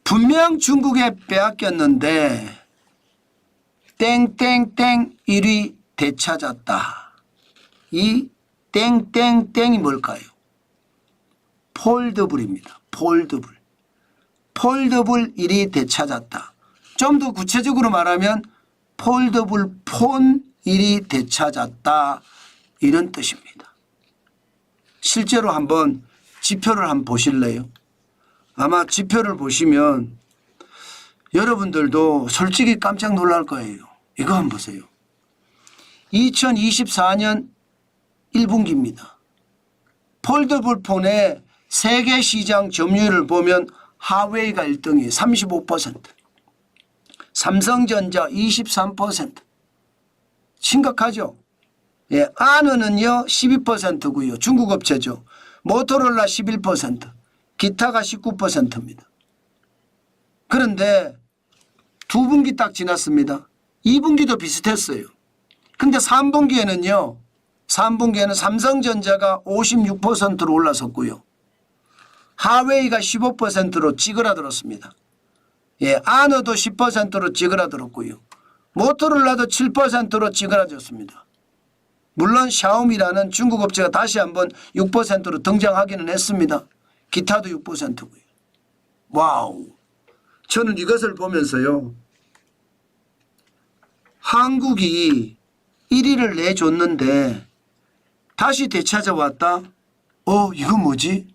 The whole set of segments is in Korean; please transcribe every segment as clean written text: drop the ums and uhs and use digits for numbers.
분명 중국에 빼앗겼는데 땡땡땡 1위 되찾았다. 이 땡땡땡이 뭘까요? 폴더블입니다. 폴더블. 폴더블 1위 되찾았다. 좀 더 구체적으로 말하면 폴더블 폰 1위 되찾았다. 이런 뜻입니다. 실제로 한번 지표를 한번 보실래요? 아마 지표를 보시면 여러분들도 솔직히 깜짝 놀랄 거예요. 이거 한번 보세요. 2024년 1분기입니다. 폴더블 폰의 세계 시장 점유율을 보면 하웨이가 1등이에요. 35%. 삼성전자 23%. 심각하죠? 예, 아너는요 12%고요. 중국 업체죠. 모토로라 11%. 기타가 19%입니다. 그런데 2분기 딱 지났습니다. 2분기도 비슷했어요. 근데 3분기에는 삼성전자가 56%로 올라섰고요. 하웨이가 15%로 찌그라들었습니다. 예, 아너도 10%로 찌그라들었고요. 모토로라도 7%로 찌그라졌습니다. 물론 샤오미라는 중국 업체가 다시 한번 6%로 등장하기는 했습니다. 기타도 6%고요. 와우. 저는 이것을 보면서요. 한국이 1위를 내줬는데 다시 되찾아왔다? 이거 뭐지?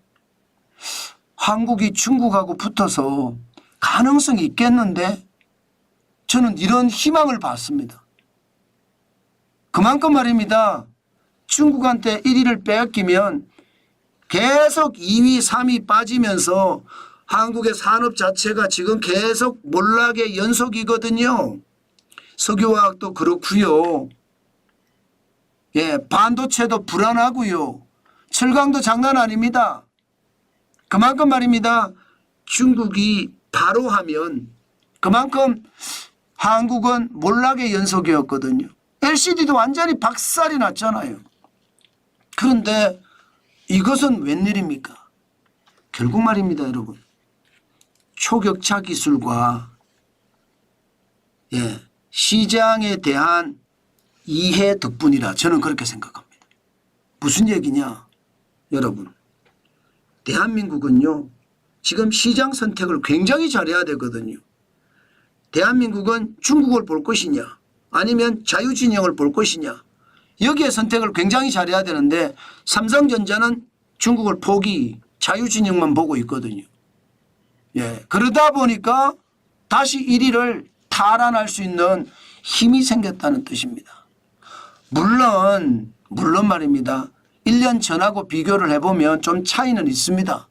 한국이 중국하고 붙어서 가능성이 있겠는데? 저는 이런 희망을 봤습니다. 그만큼 말입니다. 중국한테 1위를 빼앗기면 계속 2위, 3위 빠지면서 한국의 산업 자체가 지금 계속 몰락의 연속이거든요. 석유화학도 그렇고요. 예, 반도체도 불안하고요. 철강도 장난 아닙니다. 그만큼 말입니다. 중국이 바로 하면 그만큼 한국은 몰락의 연속이었거든요. LCD도 완전히 박살이 났잖아요. 그런데 이것은 웬일입니까? 결국 말입니다, 여러분. 초격차 기술과 시장에 대한 이해 덕분이라 저는 그렇게 생각합니다. 무슨 얘기냐? 여러분, 대한민국은요. 지금 시장 선택을 굉장히 잘해야 되거든요. 대한민국은 중국을 볼 것이냐 아니면 자유진영을 볼 것이냐 여기에 선택을 굉장히 잘해야 되는데 삼성전자는 중국을 포기 자유진영만 보고 있거든요. 예, 그러다 보니까 다시 1위를 탈환할 수 있는 힘이 생겼다는 뜻입니다. 물론 말입니다. 1년 전하고 비교를 해보면 좀 차이는 있습니다.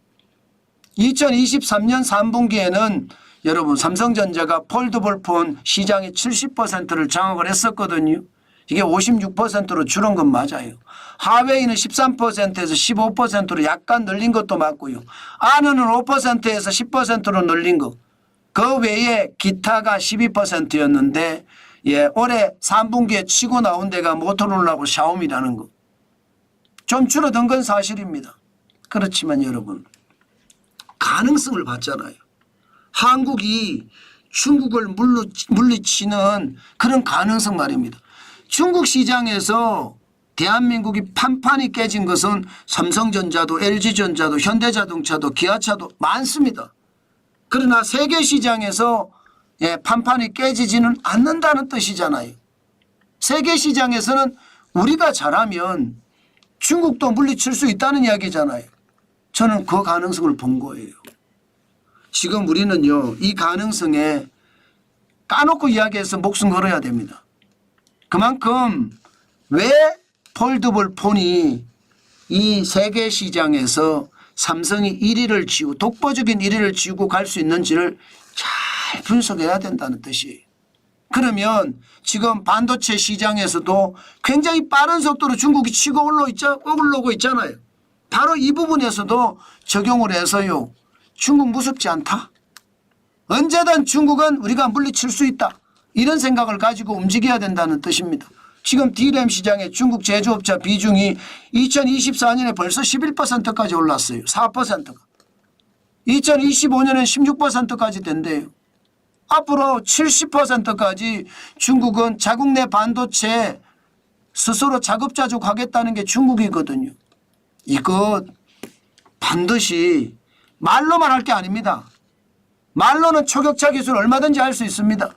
2023년 3분기에는 여러분 삼성전자가 폴더블 폰 시장의 70%를 장악을 했었거든요. 이게 56%로 줄은 건 맞아요. 하웨이는 13%에서 15%로 약간 늘린 것도 맞고요. 아너는 5%에서 10%로 늘린 것. 그 외에 기타가 12%였는데 올해 3분기에 치고 나온 데가 모토로라고 샤오미라는 거. 좀 줄어든 건 사실입니다. 그렇지만 여러분 가능성을 봤잖아요. 한국이 중국을 물리치는 그런 가능성 말입니다. 중국 시장에서 대한민국이 판판이 깨진 것은 삼성전자도 LG전자도 현대자동차도 기아차도 많습니다. 그러나 세계 시장에서 판판이 깨지지는 않는다는 뜻이잖아요. 세계 시장에서는 우리가 잘하면 중국도 물리칠 수 있다는 이야기잖아요. 저는 그 가능성을 본 거예요. 지금 우리는요. 이 가능성에 까놓고 이야기해서 목숨 걸어야 됩니다. 그만큼 왜 폴더블 폰이 이 세계 시장에서 삼성이 1위를 쥐고 독보적인 1위를 쥐고 갈 수 있는지를 잘 분석해야 된다는 뜻이에요. 그러면 지금 반도체 시장에서도 굉장히 빠른 속도로 중국이 치고 올라오고 있잖아요. 바로 이 부분에서도 적용을 해서요. 중국 무섭지 않다. 언제든 중국은 우리가 물리칠 수 있다. 이런 생각을 가지고 움직여야 된다는 뜻입니다. 지금 D램 시장의 중국 제조업자 비중이 2024년에 벌써 11%까지 올랐어요. 4%가. 2025년엔 16%까지 된대요. 앞으로 70%까지 중국은 자국 내 반도체 스스로 자급자족하겠다는 게 중국이거든요. 이거 반드시 말로만 할 게 아닙니다. 말로는 초격차 기술 얼마든지 할 수 있습니다.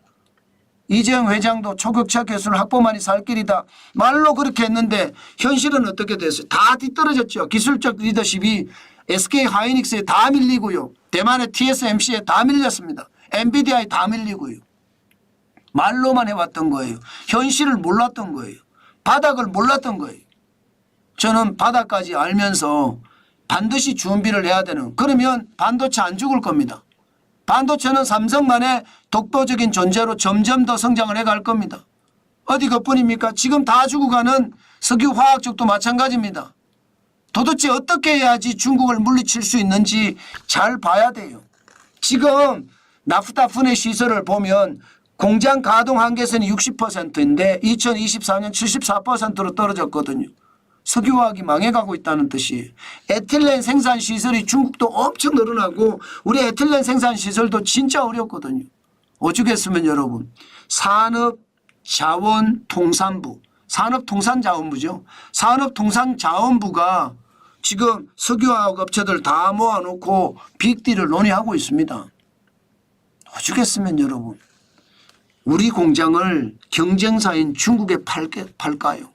이재용 회장도 초격차 기술 확보만이 살 길이다. 말로 그렇게 했는데 현실은 어떻게 됐어요? 다 뒤떨어졌죠. 기술적 리더십이 SK 하이닉스에 다 밀리고요. 대만의 TSMC에 다 밀렸습니다. 엔비디아에 다 밀리고요. 말로만 해왔던 거예요. 현실을 몰랐던 거예요. 바닥을 몰랐던 거예요. 저는 바닥까지 알면서 반드시 준비를 해야 되는, 그러면 반도체 안 죽을 겁니다. 반도체는 삼성만의 독보적인 존재로 점점 더 성장을 해갈 겁니다. 어디 그뿐입니까? 지금 다 죽어가는 석유화학 쪽도 마찬가지입니다. 도대체 어떻게 해야지 중국을 물리칠 수 있는지 잘 봐야 돼요. 지금 나프타 분해 시설을 보면 공장 가동 한계선이 60%인데 2024년 74%로 떨어졌거든요. 석유화학이 망해가고 있다는 뜻이에요. 에틸렌 생산 시설이 중국도 엄청 늘어나고 우리 에틸렌 생산 시설도 진짜 어렵거든요. 오죽했으면 여러분 산업자원통산부, 산업통상자원부죠. 산업통상자원부가 지금 석유화학 업체들 다 모아놓고 빅딜을 논의하고 있습니다. 오죽했으면 여러분 우리 공장을 경쟁사인 중국에 팔까요?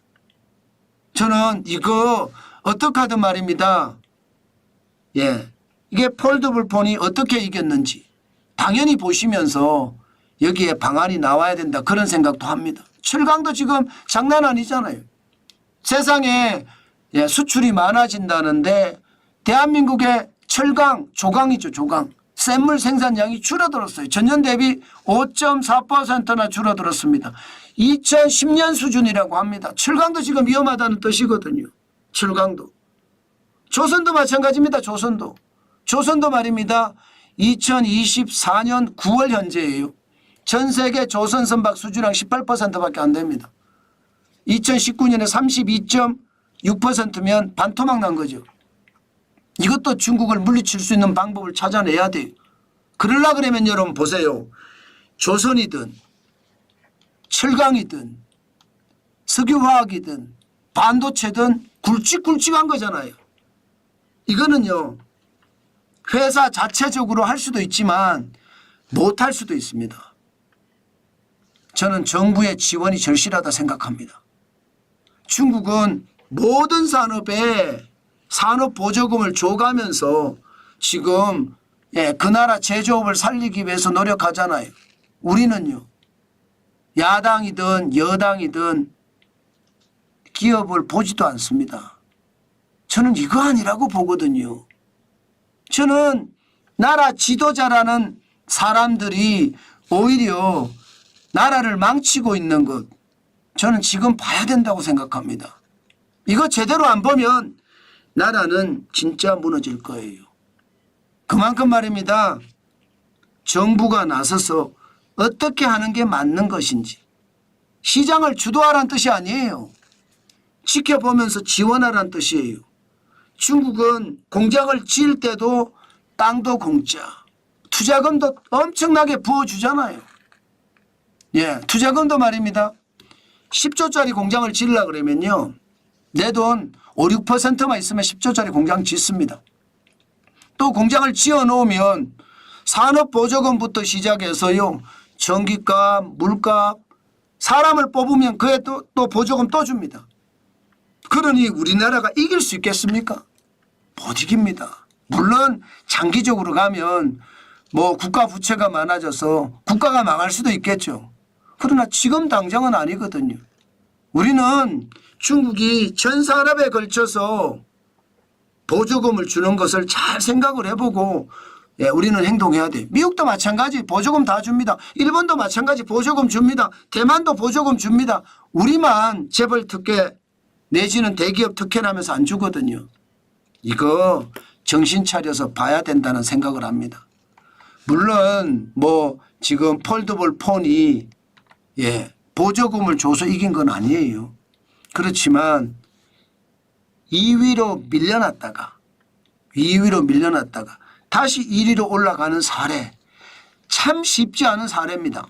저는 이거 어떻게 하든 말입니다. 예, 이게 폴더블 폰이 어떻게 이겼는지 당연히 보시면서 여기에 방안이 나와야 된다 그런 생각도 합니다. 철강도 지금 장난 아니잖아요. 세상에 수출이 많아진다는데 대한민국의 철강, 조강이죠. 조강. 샘물 생산량이 줄어들었어요. 전년 대비 5.4%나 줄어들었습니다. 2010년 수준이라고 합니다. 철강도 지금 위험하다는 뜻이거든요. 철강도. 조선도 마찬가지입니다. 조선도. 조선도 말입니다. 2024년 9월 현재예요. 전 세계 조선 선박 수주량 18%밖에 안 됩니다. 2019년에 32.6%면 반토막 난 거죠. 이것도 중국을 물리칠 수 있는 방법을 찾아내야 돼요. 그러려 그러면 여러분 보세요. 조선이든 철강이든 석유화학이든 반도체든 굵직굵직한 거잖아요. 이거는요. 회사 자체적으로 할 수도 있지만 못할 수도 있습니다. 저는 정부의 지원이 절실하다 생각합니다. 중국은 모든 산업에 산업 보조금을 줘가면서 지금 그 나라 제조업을 살리기 위해서 노력하잖아요. 우리는요. 야당이든 여당이든 기업을 보지도 않습니다. 저는 이거 아니라고 보거든요. 저는 나라 지도자라는 사람들이 오히려 나라를 망치고 있는 것 저는 지금 봐야 된다고 생각합니다. 이거 제대로 안 보면 나라는 진짜 무너질 거예요. 그만큼 말입니다. 정부가 나서서 어떻게 하는 게 맞는 것인지 시장을 주도하라는 뜻이 아니에요. 지켜보면서 지원하라는 뜻이에요. 중국은 공장을 지을 때도 땅도 공짜, 투자금도 엄청나게 부어주잖아요. 예, 투자금도 말입니다. 10조짜리 공장을 지으려고 그러면요. 내 돈 5, 6%만 있으면 10조짜리 공장 짓습니다. 또 공장을 지어 놓으면 산업보조금부터 시작해서요. 전기값, 물값, 사람을 뽑으면 그에 또 보조금 또 줍니다. 그러니 우리나라가 이길 수 있겠습니까? 못 이깁니다. 물론 장기적으로 가면 뭐 국가 부채가 많아져서 국가가 망할 수도 있겠죠. 그러나 지금 당장은 아니거든요. 우리는 중국이 전 산업에 걸쳐서 보조금을 주는 것을 잘 생각을 해보고 우리는 행동해야 돼. 미국도 마찬가지 보조금 다 줍니다. 일본도 마찬가지 보조금 줍니다. 대만도 보조금 줍니다. 우리만 재벌 특혜 내지는 대기업 특혜라면서 안 주거든요. 이거 정신 차려서 봐야 된다는 생각을 합니다. 물론 뭐 지금 폴더블 폰이 보조금을 줘서 이긴 건 아니에요. 그렇지만 2위로 밀려났다가 다시 1위로 올라가는 사례. 참 쉽지 않은 사례입니다.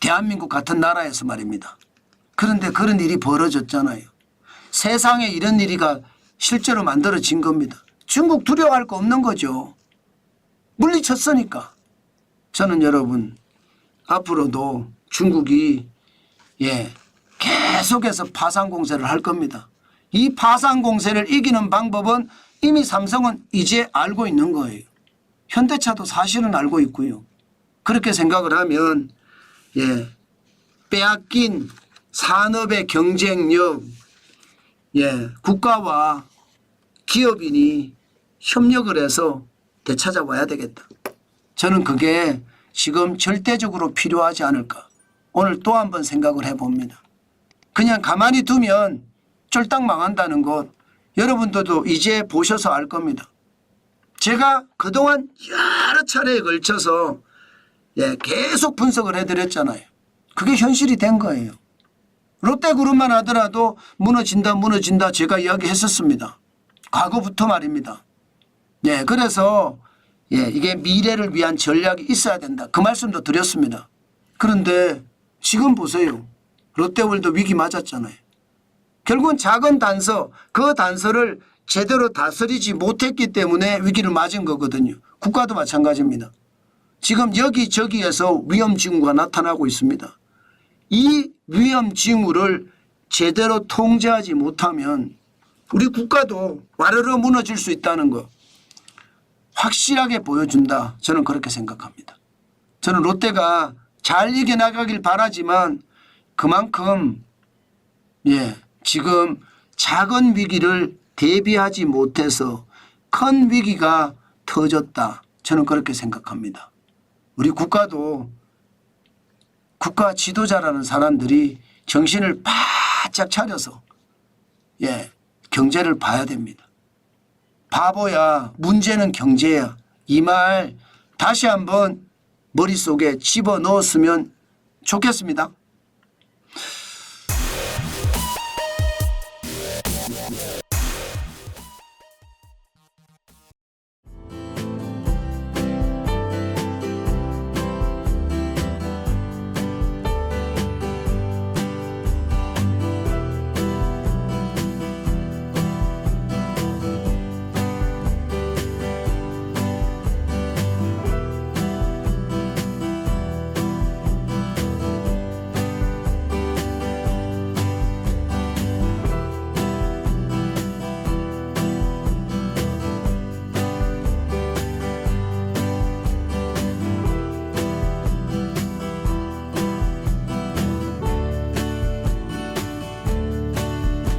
대한민국 같은 나라에서 말입니다. 그런데 그런 일이 벌어졌잖아요. 세상에 이런 일이가 실제로 만들어진 겁니다. 중국 두려워할 거 없는 거죠. 물리쳤으니까. 저는 여러분 앞으로도 중국이 계속해서 파상 공세를 할 겁니다. 이 파상 공세를 이기는 방법은 이미 삼성은 이제 알고 있는 거예요. 현대차도 사실은 알고 있고요. 그렇게 생각을 하면 빼앗긴 산업의 경쟁력, 국가와 기업인이 협력을 해서 되찾아와야 되겠다. 저는 그게 지금 절대적으로 필요하지 않을까. 오늘 또 한 번 생각을 해봅니다. 그냥 가만히 두면 쫄딱 망한다는 것 여러분들도 이제 보셔서 알 겁니다. 제가 그동안 여러 차례에 걸쳐서 계속 분석을 해드렸잖아요. 그게 현실이 된 거예요. 롯데그룹만 하더라도 무너진다 제가 이야기했었습니다. 과거부터 말입니다. 그래서 이게 미래를 위한 전략이 있어야 된다. 그 말씀도 드렸습니다. 그런데 지금 보세요. 롯데월드 위기 맞았잖아요. 결국은 작은 단서, 그 단서를 제대로 다스리지 못했기 때문에 위기를 맞은 거거든요. 국가도 마찬가지입니다. 지금 여기저기에서 위험 징후가 나타나고 있습니다. 이 위험 징후를 제대로 통제하지 못하면 우리 국가도 와르르 무너질 수 있다는 거 확실하게 보여준다. 저는 그렇게 생각합니다. 저는 롯데가 잘 이겨나가길 바라지만 그만큼 지금 작은 위기를 대비하지 못해서 큰 위기가 터졌다. 저는 그렇게 생각합니다. 우리 국가도 국가 지도자라는 사람들이 정신을 바짝 차려서 경제를 봐야 됩니다. 바보야, 문제는 경제야. 이 말 다시 한번 머릿속에 집어넣었으면 좋겠습니다.